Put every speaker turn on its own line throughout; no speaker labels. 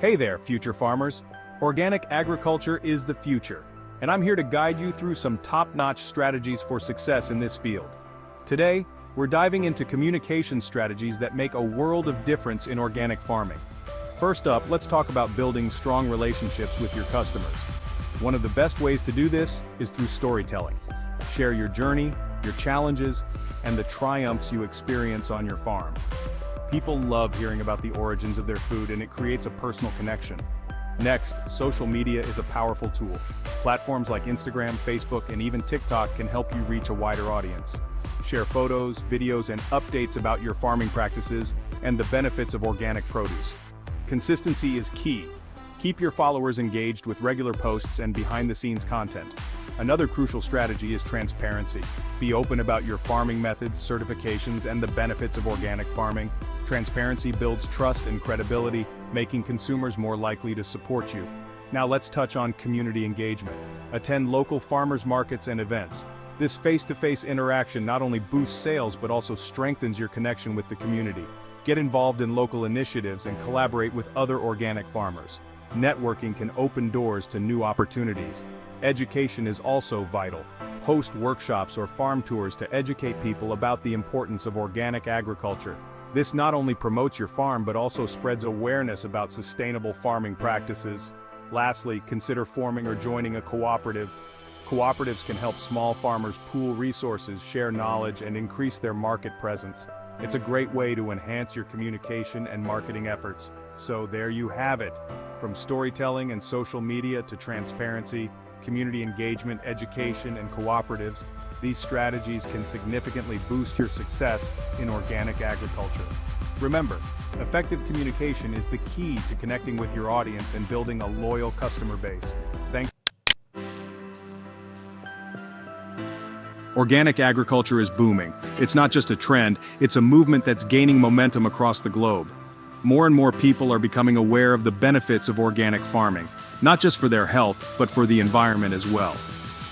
Hey there, future farmers. Organic agriculture is the future, and I'm here to guide you through some top-notch strategies for success in this field. Today, we're diving into communication strategies that make a world of difference in organic farming. First up, let's talk about building strong relationships with your customers. One of the best ways to do this is through storytelling. Share your journey, your challenges, and the triumphs you experience on your farm. People love hearing about the origins of their food, and it creates a personal connection. Next, social media is a powerful tool. Platforms like Instagram, Facebook, and even TikTok can help you reach a wider audience. Share photos, videos, and updates about your farming practices and the benefits of organic produce. Consistency is key. Keep your followers engaged with regular posts and behind-the-scenes content. Another crucial strategy is transparency. Be open about your farming methods, certifications, and the benefits of organic farming. Transparency builds trust and credibility, making consumers more likely to support you. Now let's touch on community engagement. Attend local farmers markets and events. This face-to-face interaction not only boosts sales but also strengthens your connection with the community. Get involved in local initiatives and collaborate with other organic farmers. Networking can open doors to new opportunities. Education is also vital. Host workshops or farm tours to educate people about the importance of organic agriculture. This not only promotes your farm but also spreads awareness about sustainable farming practices. Lastly, consider forming or joining a cooperative. Cooperatives can help small farmers pool resources, share knowledge, and increase their market presence. It's a great way to enhance your communication and marketing efforts. So there you have it. From storytelling and social media to transparency, community engagement, education, and cooperatives, these strategies can significantly boost your success in organic agriculture. Remember, effective communication is the key to connecting with your audience and building a loyal customer base. Thanks. Organic agriculture is booming. It's not just a trend, it's a movement that's gaining momentum across the globe. More and more people are becoming aware of the benefits of organic farming, not just for their health, but for the environment as well.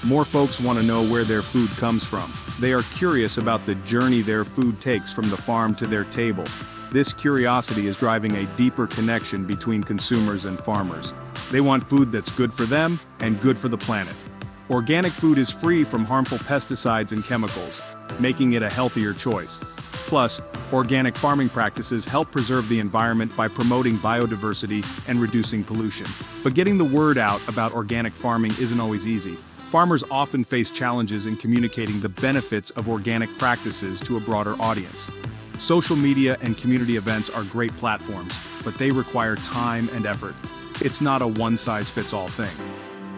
More folks want to know where their food comes from. They are curious about the journey their food takes from the farm to their table. This curiosity is driving a deeper connection between consumers and farmers. They want food that's good for them and good for the planet. Organic food is free from harmful pesticides and chemicals, making it a healthier choice. Plus, organic farming practices help preserve the environment by promoting biodiversity and reducing pollution. But getting the word out about organic farming isn't always easy. Farmers often face challenges in communicating the benefits of organic practices to a broader audience. Social media and community events are great platforms, but they require time and effort. It's not a one-size-fits-all thing.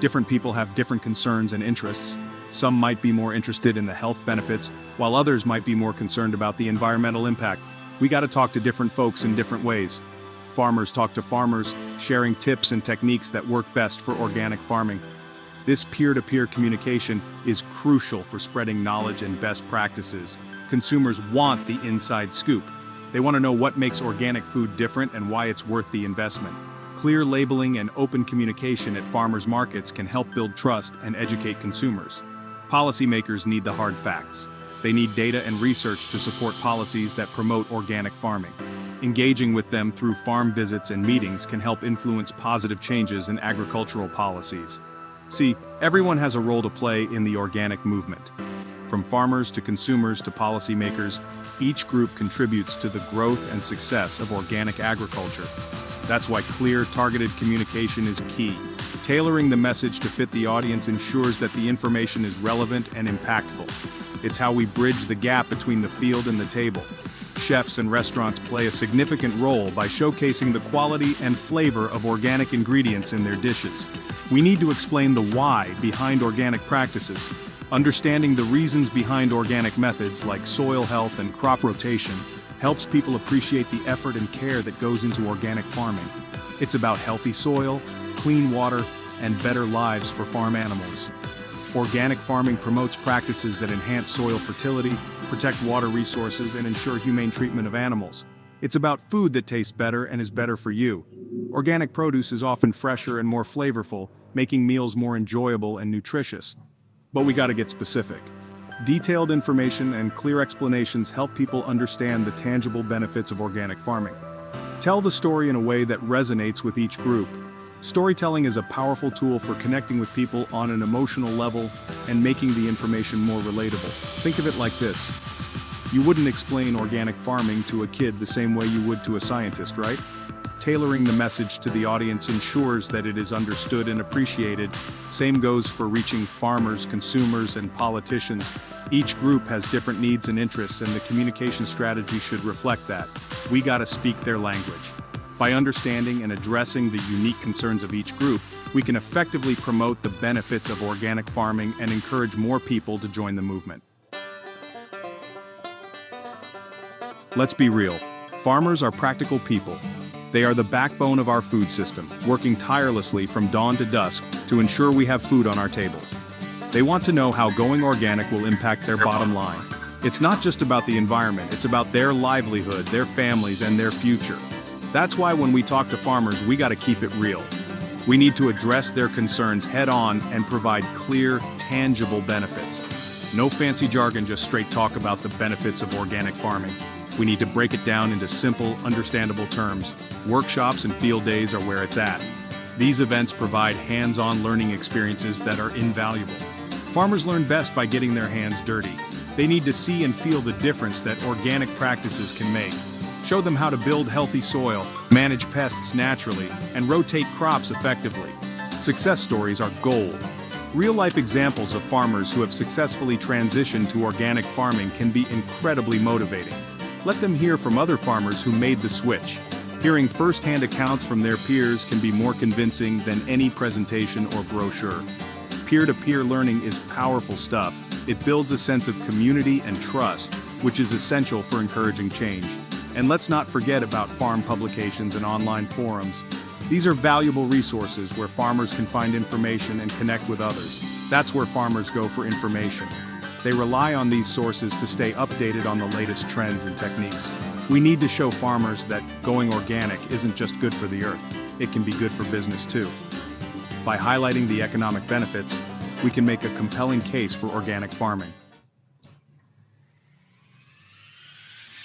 Different people have different concerns and interests. Some might be more interested in the health benefits, while others might be more concerned about the environmental impact. We gotta talk to different folks in different ways. Farmers talk to farmers, sharing tips and techniques that work best for organic farming. This peer-to-peer communication is crucial for spreading knowledge and best practices. Consumers want the inside scoop. They want to know what makes organic food different and why it's worth the investment. Clear labeling and open communication at farmers markets can help build trust and educate consumers. Policymakers need the hard facts. They need data and research to support policies that promote organic farming. Engaging with them through farm visits and meetings can help influence positive changes in agricultural policies. See, everyone has a role to play in the organic movement. From farmers to consumers to policymakers, each group contributes to the growth and success of organic agriculture. That's why clear, targeted communication is key. Tailoring the message to fit the audience ensures that the information is relevant and impactful. It's how we bridge the gap between the field and the table. Chefs and restaurants play a significant role by showcasing the quality and flavor of organic ingredients in their dishes. We need to explain the why behind organic practices. Understanding the reasons behind organic methods like soil health and crop rotation helps people appreciate the effort and care that goes into organic farming. It's about healthy soil, clean water, and better lives for farm animals. Organic farming promotes practices that enhance soil fertility, protect water resources, and ensure humane treatment of animals. It's about food that tastes better and is better for you. Organic produce is often fresher and more flavorful, making meals more enjoyable and nutritious. But we gotta get specific. Detailed information and clear explanations help people understand the tangible benefits of organic farming. Tell the story in a way that resonates with each group. Storytelling is a powerful tool for connecting with people on an emotional level and making the information more relatable. Think of it like this. You wouldn't explain organic farming to a kid the same way you would to a scientist, right? Tailoring the message to the audience ensures that it is understood and appreciated. Same goes for reaching farmers, consumers, and politicians. Each group has different needs and interests, and the communication strategy should reflect that. We gotta speak their language. By understanding and addressing the unique concerns of each group, we can effectively promote the benefits of organic farming and encourage more people to join the movement. Let's be real. Farmers are practical people. They are the backbone of our food system, working tirelessly from dawn to dusk to ensure we have food on our tables. They want to know how going organic will impact their bottom line. It's not just about the environment, it's about their livelihood, their families, and their future. That's why when we talk to farmers, we gotta keep it real. We need to address their concerns head-on and provide clear, tangible benefits. No fancy jargon, just straight talk about the benefits of organic farming. We need to break it down into simple, understandable terms. Workshops and field days are where it's at. These events provide hands-on learning experiences that are invaluable. Farmers learn best by getting their hands dirty. They need to see and feel the difference that organic practices can make. Show them how to build healthy soil, manage pests naturally, and rotate crops effectively. Success stories are gold. Real-life examples of farmers who have successfully transitioned to organic farming can be incredibly motivating. Let them hear from other farmers who made the switch. Hearing first-hand accounts from their peers can be more convincing than any presentation or brochure. Peer-to-peer learning is powerful stuff. It builds a sense of community and trust, which is essential for encouraging change. And let's not forget about farm publications and online forums. These are valuable resources where farmers can find information and connect with others. That's where farmers go for information. They rely on these sources to stay updated on the latest trends and techniques. We need to show farmers that going organic isn't just good for the earth, it can be good for business too. By highlighting the economic benefits, we can make a compelling case for organic farming.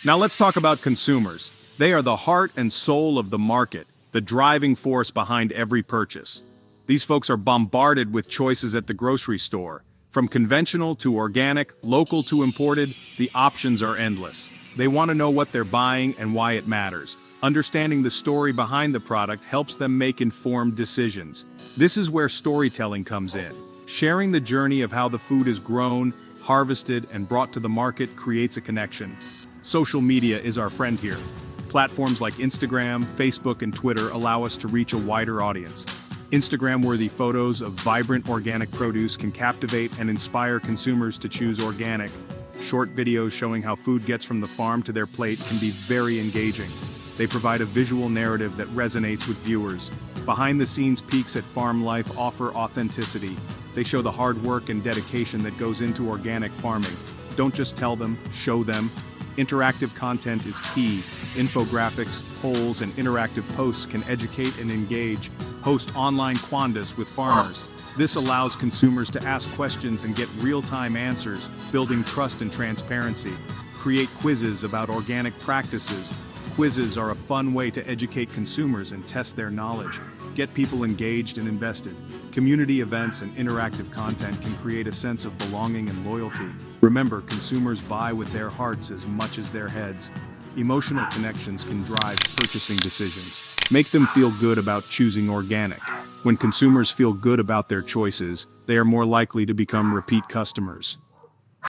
Now let's talk about consumers. They are the heart and soul of the market, the driving force behind every purchase. These folks are bombarded with choices at the grocery store. From conventional to organic, local to imported, the options are endless. They want to know what they're buying and why it matters. Understanding the story behind the product helps them make informed decisions. This is where storytelling comes in. Sharing the journey of how the food is grown, harvested, and brought to the market creates a connection. Social media is our friend here. Platforms like Instagram, Facebook, and Twitter allow us to reach a wider audience. Instagram-worthy photos of vibrant organic produce can captivate and inspire consumers to choose organic. Short videos showing how food gets from the farm to their plate can be very engaging. They provide a visual narrative that resonates with viewers. Behind-the-scenes peeks at farm life offer authenticity. They show the hard work and dedication that goes into organic farming. Don't just tell them, show them. Interactive content is key. Infographics, polls, and interactive posts can educate and engage. Host online quandas with farmers. This allows consumers to ask questions and get real-time answers, building trust and transparency. Create quizzes about organic practices. Quizzes are a fun way to educate consumers and test their knowledge. Get people engaged and invested. Community events and interactive content can create a sense of belonging and loyalty. Remember, consumers buy with their hearts as much as their heads. Emotional connections can drive purchasing decisions. Make them feel good about choosing organic. When consumers feel good about their choices, they are more likely to become repeat customers.